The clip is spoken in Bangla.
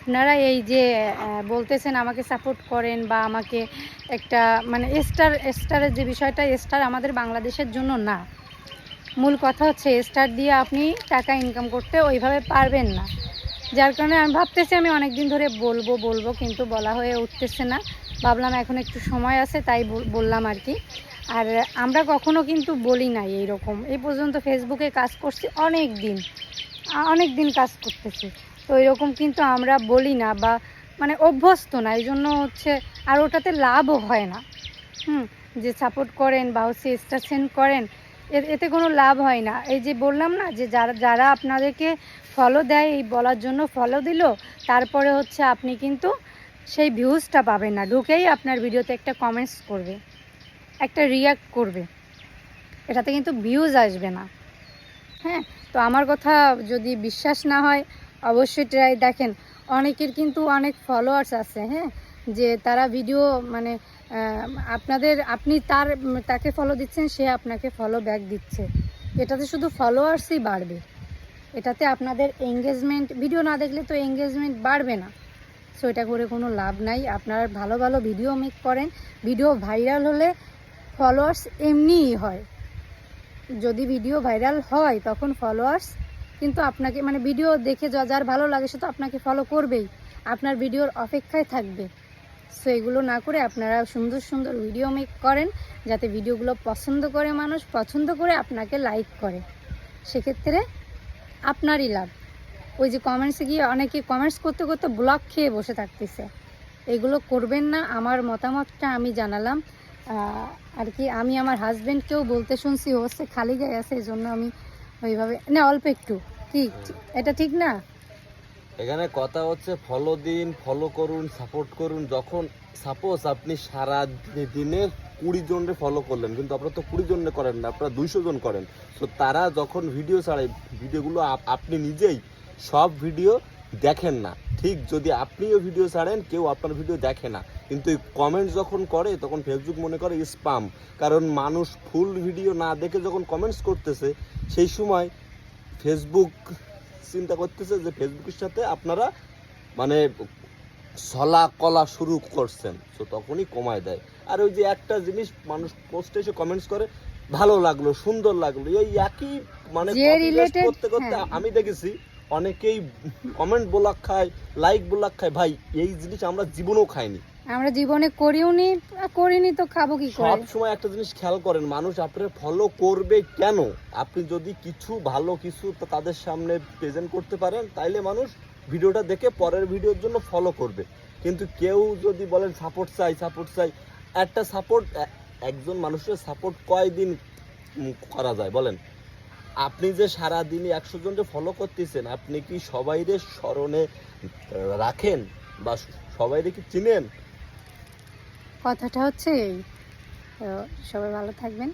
আপনারা এই যে বলতেছেন আমাকে সাপোর্ট করেন বা আমাকে একটা মানে স্টারের যে বিষয়টা, স্টার আমাদের বাংলাদেশের জন্য না। মূল কথা হচ্ছে স্টার দিয়ে আপনি টাকা ইনকাম করতে ওইভাবে পারবেন না। যার কারণে আমি ভাবতেছি আমি অনেক দিন ধরে বলবো কিন্তু বলা হয়ে উঠতেছে না। ভাবলাম এখন একটু সময় আছে তাই বললাম আর কি। আর আমরা কখনো কিন্তু বলি নাই এইরকম। এই পর্যন্ত ফেসবুকে কাজ করছি অনেক দিন কাজ করতেছি, তো এরকম কিন্তু আমরা বলি না বা মানে অভ্যস্ত না, এই জন্য হচ্ছে আর ওটাতে লাভও হয় না। যে সাপোর্ট করেন বা হচ্ছে স্টার সেন্ড করেন, এতে কোনো লাভ হয় না। এই যে বললাম না যে যারা আপনাদেরকে ফলো দেয়, এই বলার জন্য ফলো দিল, তারপরে হচ্ছে আপনি কিন্তু সেই ভিউজটা পাবেন না। ঢুকেই আপনার ভিডিওতে একটা কমেন্টস করবে, একটা রিয়াক্ট করবে, এটাতে কিন্তু ভিউজ আসবে না। হ্যাঁ, তো আমার কথা যদি বিশ্বাস না হয় অবশ্যই ট্রাই দেখেন। অনেকের কিন্তু অনেক ফলোয়ার্স আছে, হ্যাঁ, যে তারা ভিডিও মানে আপনি তাকে ফলো দিচ্ছেন, সে আপনাকে ফলো ব্যাক দিচ্ছে। এটাতে শুধু ফলোয়ার্সই বাড়বে, এটাতে আপনাদের এঙ্গেজমেন্ট, ভিডিও না দেখলে তো এঙ্গেজমেন্ট বাড়বে না। সো এটা করে কোনো লাভ নাই। আপনারা ভালো ভালো ভিডিও মেক করেন, ভিডিও ভাইরাল হলে ফলোয়ার্স এমনিই হয়। যদি ভিডিও ভাইরাল হয় তখন ফলোয়ার্স কিন্তু আপনাকে মানে ভিডিও দেখে যার ভালো লাগে সে তো আপনাকে ফলো করবেই, আপনার ভিডিওর অপেক্ষায় থাকবে। সো এগুলো না করে আপনারা সুন্দর সুন্দর ভিডিও মেক করেন, যাতে ভিডিওগুলো পছন্দ করে, মানুষ পছন্দ করে আপনাকে লাইক করে, সেক্ষেত্রে আপনারই লাভ। ওই যে কমেন্টসে গিয়ে অনেকে কমেন্টস করতে করতে ব্লক খেয়ে বসে থাকতেছে, এগুলো করবেন না। আমার মতামতটা আমি জানালাম আর কি। আমি আমার হাজব্যান্ডকেও বলতে শুনছি, হচ্ছে খালি গায়ে আছে, এই জন্য আমি ওইভাবে না, অল্প একটু। ঠিক, এটা ঠিক না। এখানে কথা হচ্ছে ফলো দিন, ফলো করুন, সাপোর্ট করুন। যখন সাপোজ আপনি সারা দিনে 20 জনকে ফলো করলেন, কিন্তু আপনারা তো 20 জনকে করেন না, আপনারা 200 জন করেন। তো তারা যখন ভিডিও ছাড়ে, ভিডিওগুলো আপনি নিজেই সব ভিডিও দেখেন না। ঠিক যদি আপনিও ভিডিও ছাড়েন, কেউ আপনার ভিডিও দেখে না, কিন্তু এই কমেন্টস যখন করে তখন ফেসবুক মনে করে স্প্যাম। কারণ মানুষ ফুল ভিডিও না দেখে যখন কমেন্টস করতেছে, সেই সময় ফেসবুক চিন্তা করতেছে যে ফেসবুকের সাথে আপনারা মানে ছলা কলা শুরু করছেন, তো তখনই কমায় দেয়। আর ওই যে একটা জিনিস মানুষ পোস্টে এসে কমেন্টস করে, ভালো লাগলো, সুন্দর লাগলো, এই একই মানে করতে করতে আমি দেখেছি অনেকেই কমেন্ট ব্লক খায়, লাইক ব্লক খায়। ভাই এই জিনিস আমরা জীবনেও খাইনি, আমরা জীবনে করিনি তো খাবো কি করে। সব সময় একটা জিনিস খেয়াল করেন, মানুষ আপনার ফলো করবে কেন? আপনি যদি কিছু ভালো কিছু তাদের সামনে প্রেজেন্ট করতে পারেন, তাইলে মানুষ ভিডিওটা দেখে পরের ভিডিওর জন্য ফলো করবে। কিন্তু কেউ যদি বলেন সাপোর্ট চাই, একটা সাপোর্ট, একজন মানুষের সাপোর্ট কয়দিন করা যায় বলেন? আপনি যে সারাদিনই 100 জনকে ফলো করতেছেন, আপনি কি সবাইরে স্মরণে রাখেন বা সবাইরে কি চিনেন? কথাটা হচ্ছে এই। তো সবাই ভালো থাকবেন।